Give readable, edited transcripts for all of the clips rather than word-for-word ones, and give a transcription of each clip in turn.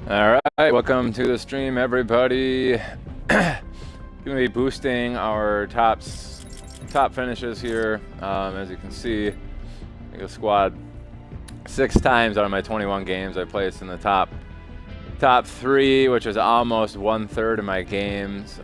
All right, welcome to the stream, everybody. Gonna be boosting our top finishes here. As you can see, I got a squad 6 times out of my 21 games. I placed in the top 3, which is almost 1/3 of my games.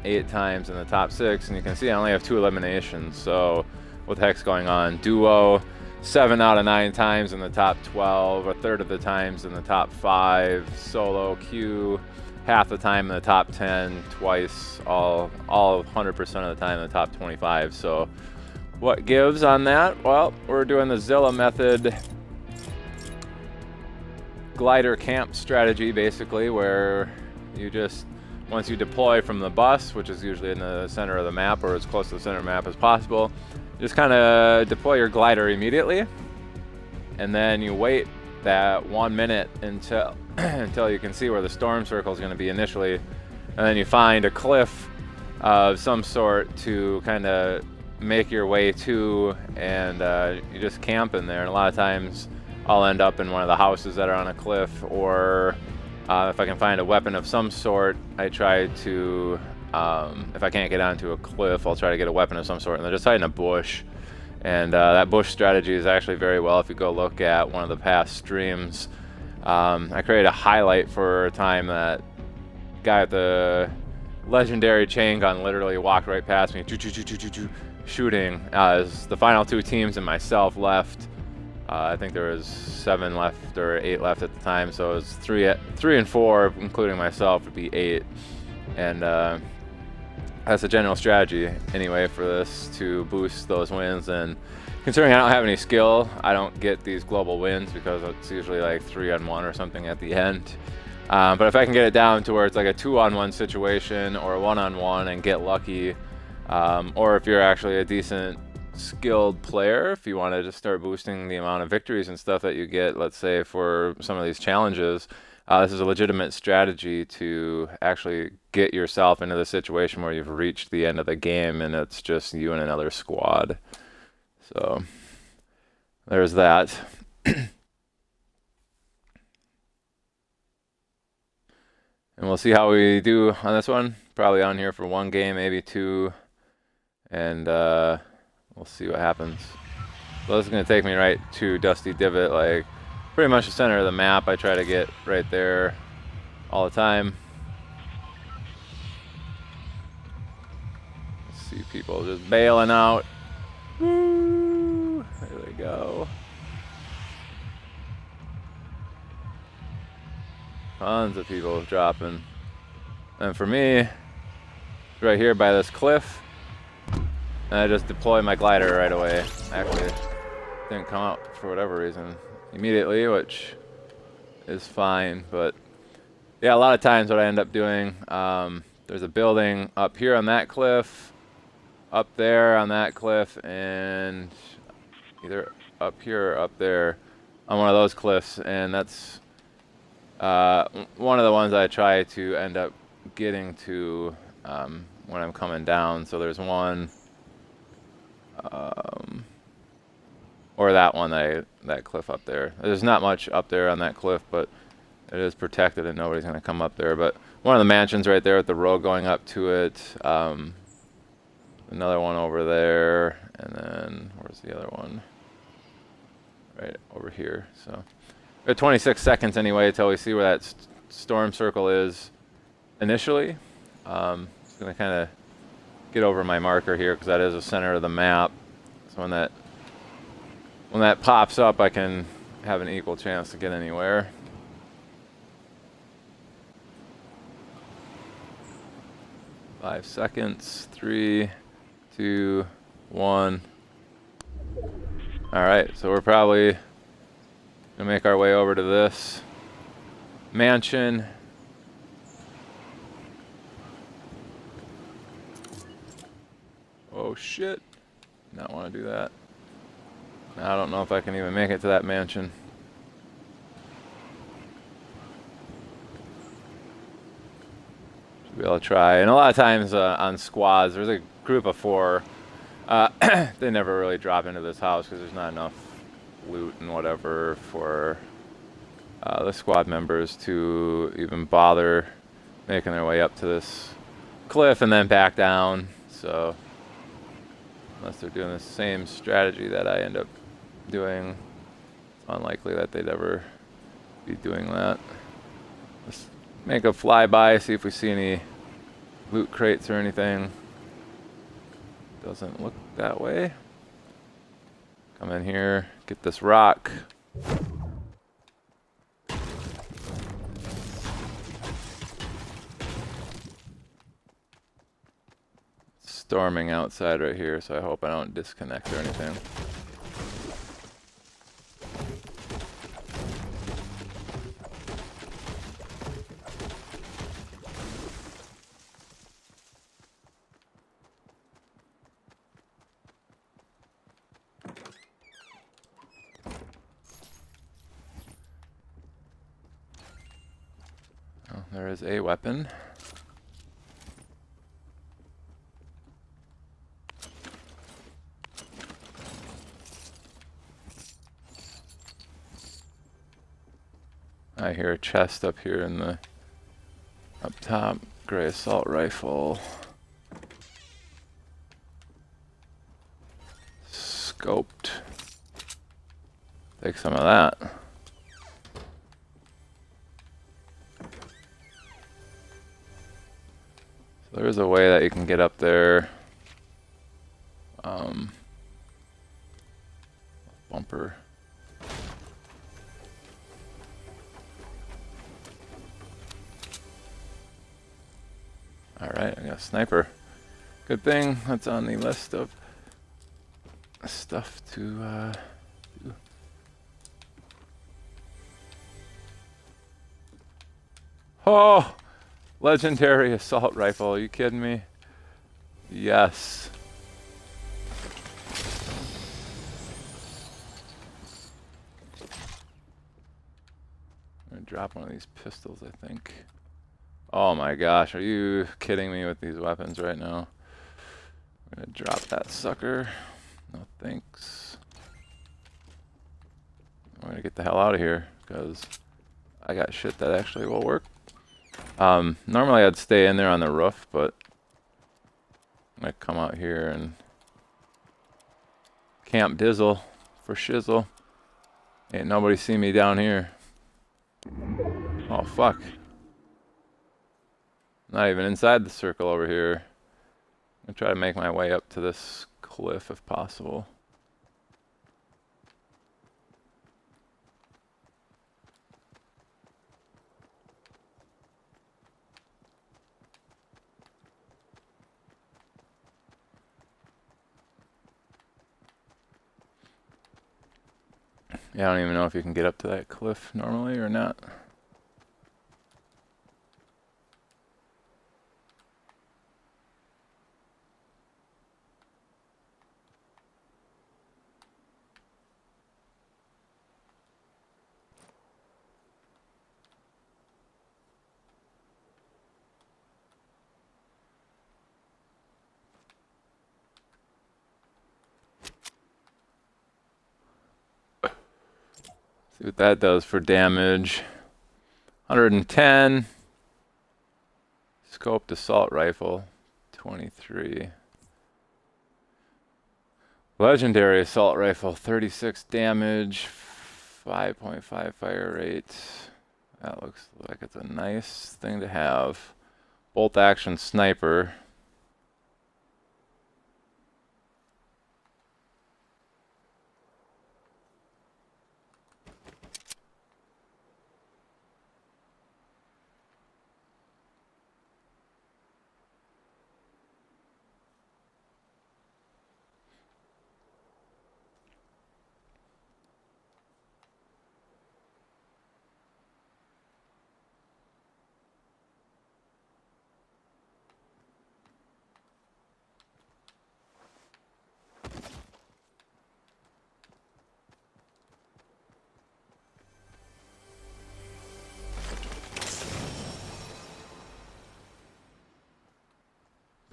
8 times in the top 6, and you can see I only have 2 eliminations. So, what the heck's going on? Duo. 7 out of 9 times in the top 12, a third of the times in the top 5, solo queue, half the time in the top 10, twice, all 100% of the time in the top 25. So what gives on that? Well, we're doing the Zilla method glider camp strategy, basically, where you just, once you deploy from the bus, which is usually in the center of the map or as close to the center of the map as possible, just kind of deploy your glider immediately, and then you wait that 1 minute until until you can see where the storm circle is going to be initially, and then you find a cliff of some sort to kind of make your way to, and you just camp in there. And a lot of times I'll end up in one of the houses that are on a cliff, or if I can find a weapon of some sort, I try to, if I can't get onto a cliff, I'll try to get a weapon of some sort, and they're just hiding in a bush. And that bush strategy is actually very well. If you go look at one of the past streams, I created a highlight for a time that guy with the legendary chain gun literally walked right past me, shooting as the final 2 teams and myself left. I think there was 7 left or 8 left at the time, so it was 3 and 4, including myself, would be 8. And that's a general strategy anyway for this, to boost those wins. And considering I don't have any skill, I don't get these global wins because it's usually like 3-on-1 or something at the end. But if I can get it down to where it's like a 2-on-1 situation or a 1-on-1 and get lucky, or if you're actually a decent skilled player, if you want to just start boosting the amount of victories and stuff that you get, let's say for some of these challenges, this is a legitimate strategy to actually get yourself into the situation where you've reached the end of the game and it's just you and another squad. So there's that. And we'll see how we do on this one. Probably on here for 1 game, maybe 2, and we'll see what happens. So this is going to take me right to Dusty Divot, like pretty much the center of the map. I try to get right there all the time. See people just bailing out. Woo! There they go. Tons of people dropping. And for me, right here by this cliff, and I just deploy my glider right away. Actually, didn't come out for whatever reason immediately, which is fine. But yeah, a lot of times what I end up doing, there's a building up here on that cliff, up there on that cliff, and either up here or up there on one of those cliffs, and that's one of the ones I try to end up getting to when I'm coming down. So there's one, or that one, that cliff up there. There's not much up there on that cliff, but it is protected and nobody's going to come up there. But one of the mansions right there with the road going up to it. Another one over there, and then where's the other one? Right over here. So we have 26 seconds anyway until we see where that storm circle is initially. Just going to kind of get over my marker here because that is the center of the map. So when that pops up, I can have an equal chance to get anywhere. Five seconds. 3, 2, 1. All right, so we're probably gonna make our way over to this mansion. Oh shit! Not want to do that. I don't know if I can even make it to that mansion. Should be able to try. And a lot of times on squads, there's a group of 4. They never really drop into this house because there's not enough loot and whatever for the squad members to even bother making their way up to this cliff and then back down. So unless they're doing the same strategy that I end up doing, it's unlikely that they'd ever be doing that. Let's make a flyby, see if we see any loot crates or anything. Doesn't look that way. Come in here, get this rock. Storming outside right here, so I hope I don't disconnect or anything. Oh, there is a weapon. I hear a chest up here in the up top. Gray assault rifle. Scoped. Take some of that. So there's a way that you can get up there. Bumper. Alright, I got a sniper. Good thing that's on the list of stuff to do. Oh! Legendary assault rifle, are you kidding me? Yes. I'm gonna drop one of these pistols, I think. Oh my gosh, are you kidding me with these weapons right now? I'm gonna drop that sucker. No thanks. I'm gonna get the hell out of here because I got shit that actually will work. Normally I'd stay in there on the roof, but I'm gonna come out here and camp dizzle for shizzle. Ain't nobody see me down here. Oh fuck. Not even inside the circle over here. I'm gonna try to make my way up to this cliff if possible. Yeah, I don't even know if you can get up to that cliff normally or not. See what that does for damage. 110. Scoped assault rifle. 23. Legendary assault rifle. 36 damage. 5.5 fire rate. That looks like it's a nice thing to have. Bolt action sniper.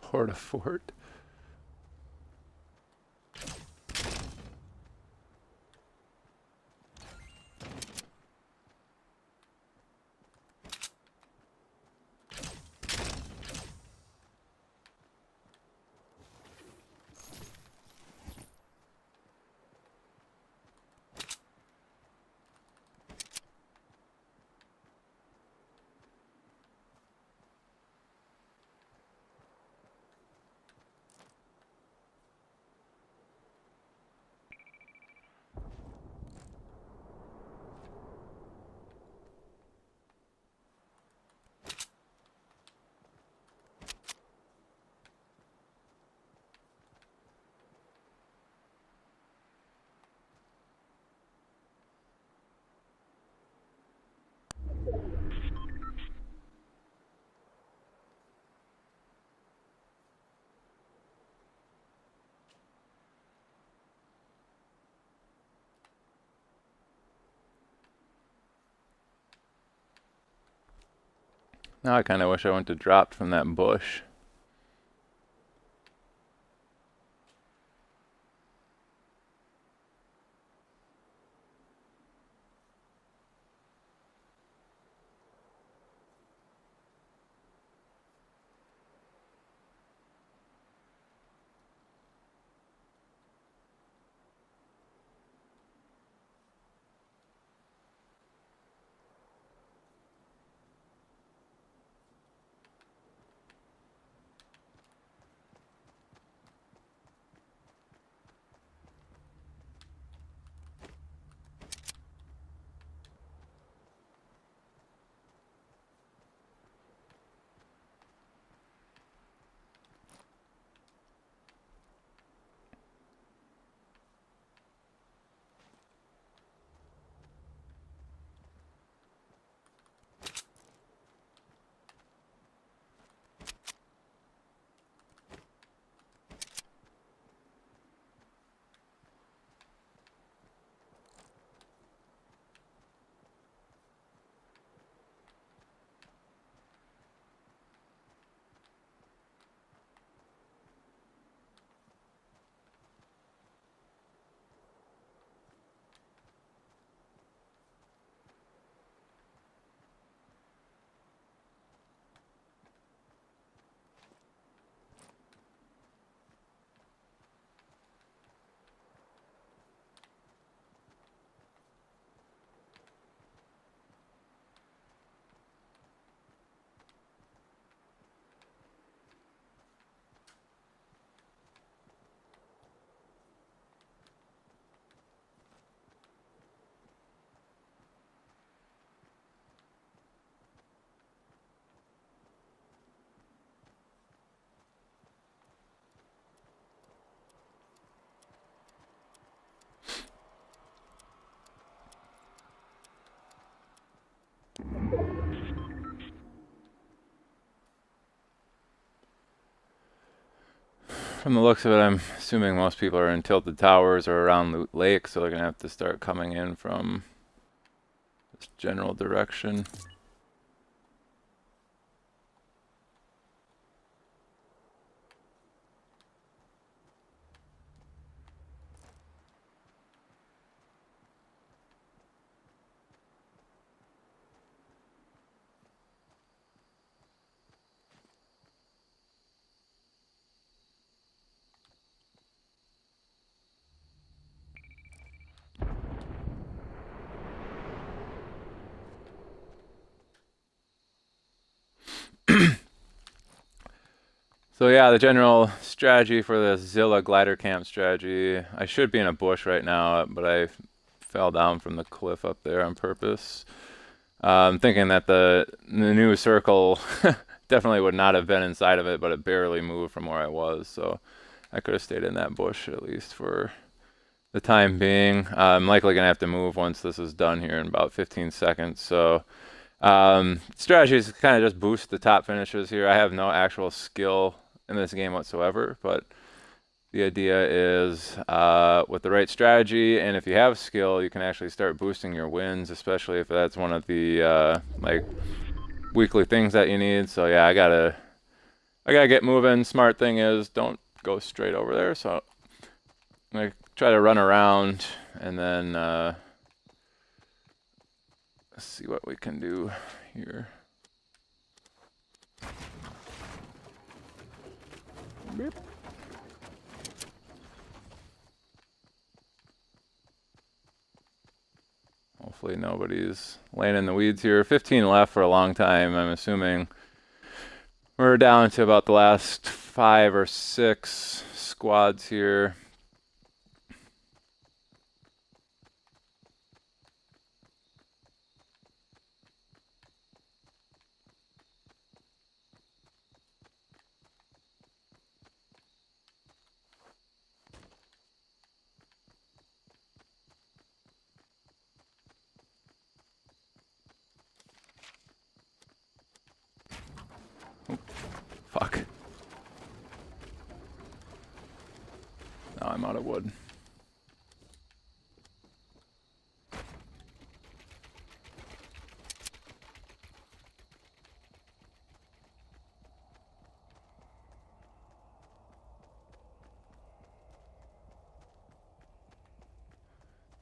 Porta fort. Now I kind of wish I went to dropped from that bush. From the looks of it, I'm assuming most people are in tilted towers or around Loot Lake, so they're gonna have to start coming in from this general direction. So yeah, the general strategy for the Zilla glider camp strategy, I should be in a bush right now, but I fell down from the cliff up there on purpose. I'm thinking that the new circle definitely would not have been inside of it, but it barely moved from where I was, so I could have stayed in that bush at least for the time being. I'm likely going to have to move once this is done here in about 15 seconds, so strategy is kind of just boost the top finishes here. I have no actual skill in this game whatsoever, but the idea is with the right strategy, and if you have skill, you can actually start boosting your wins, especially if that's one of the like weekly things that you need. So yeah, I gotta get moving. Smart thing is don't go straight over there. So I'm gonna try to run around and then let's see what we can do here. Beep. Hopefully nobody's laying in the weeds here. 15 left for a long time. I'm assuming we're down to about the last 5 or 6 squads here. Fuck. Now I'm out of wood.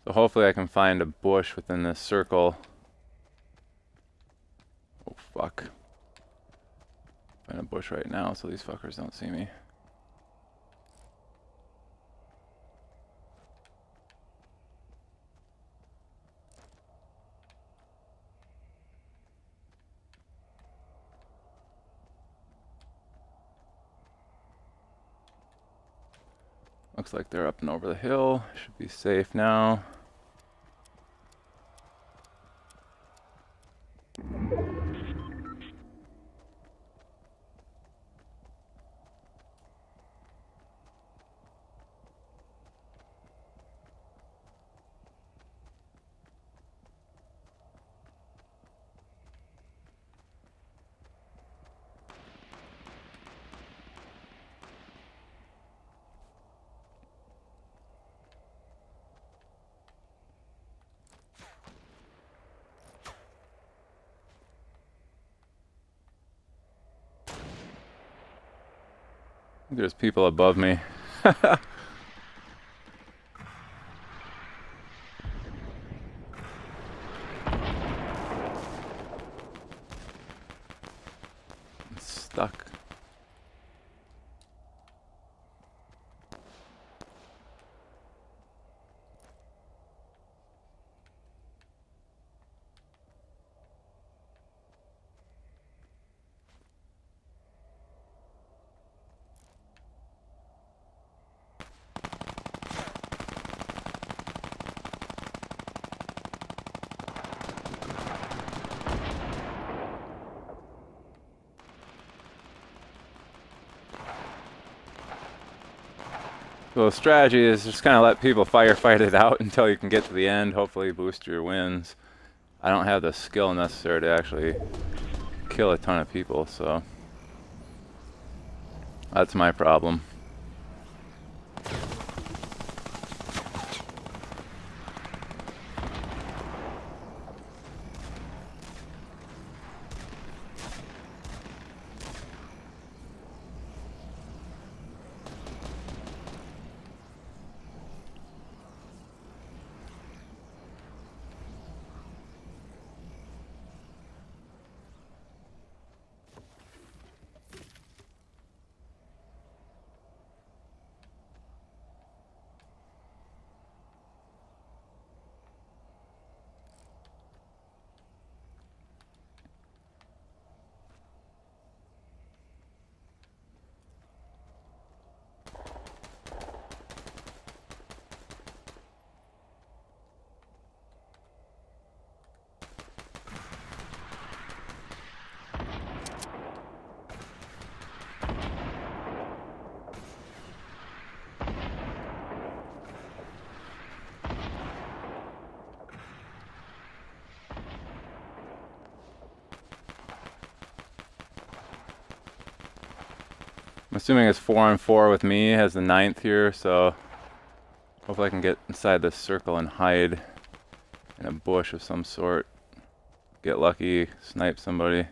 So hopefully I can find a bush within this circle. Oh, fuck. Find a bush right now so these fuckers don't see me. Looks like they're up and over the hill. Should be safe now. There's people above me. I'm stuck. So the strategy is just kind of let people firefight it out until you can get to the end, hopefully boost your wins. I don't have the skill necessary to actually kill a ton of people, so that's my problem. I'm assuming it's 4 on 4 with me as the 9th here, so hopefully I can get inside this circle and hide in a bush of some sort. Get lucky, snipe somebody.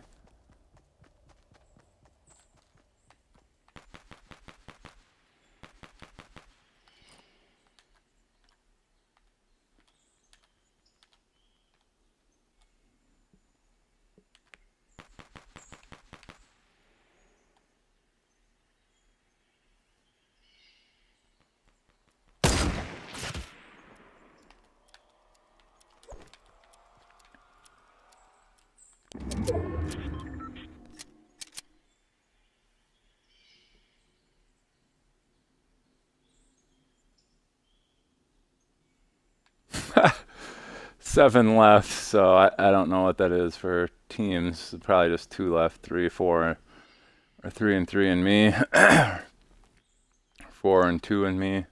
Seven left, so I don't know what that is for teams. Probably just 2 left, 3, 4, or 3 and 3 and me. 4 and 2 and me.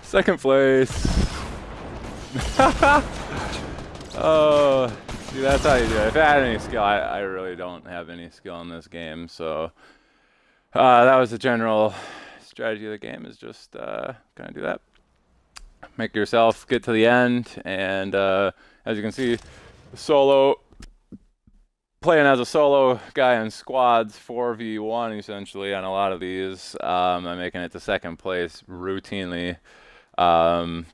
Second place. Oh, see, that's how you do it. If I had any skill, I really don't have any skill in this game, so that was the general strategy of the game, is just kind of do that. Make yourself get to the end, and as you can see, playing as a solo guy in squads, 4v1 essentially on a lot of these. I'm making it to second place routinely. Match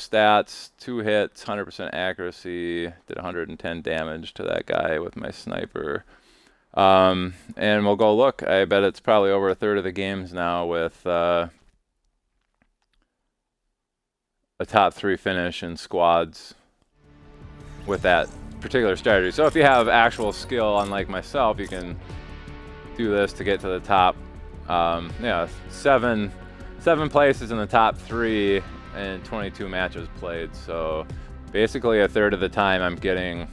stats, 2 hits, 100% accuracy, did 110 damage to that guy with my sniper. And we'll go look. I bet it's probably over a third of the games now with a top 3 finish in squads with that particular strategy. So if you have actual skill, unlike myself, you can do this to get to the top. Yeah, seven places in the top 3 and 22 matches played. So basically a third of the time I'm getting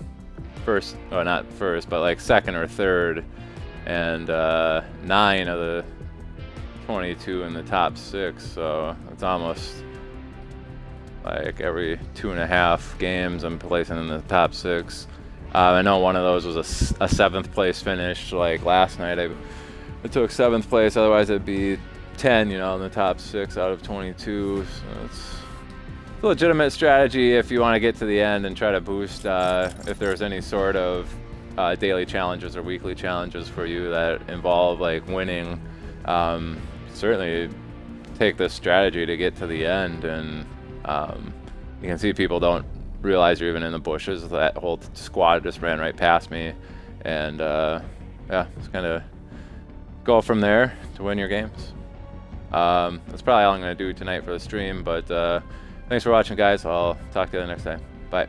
first, or not first, but like second or third, and 9 of the 22 in the top 6. So it's almost like every 2.5 games I'm placing in the top 6. I know one of those was a 7th place finish. Like last night I took 7th place, otherwise it'd be 10, you know, in the top 6 out of 22. So it's a legitimate strategy if you want to get to the end and try to boost if there's any sort of daily challenges or weekly challenges for you that involve like winning. Certainly take this strategy to get to the end, and you can see people don't realize you're even in the bushes. That whole squad just ran right past me, and yeah, just kind of go from there to win your games. That's probably all I'm going to do tonight for the stream, but thanks for watching, guys. I'll talk to you the next time. Bye.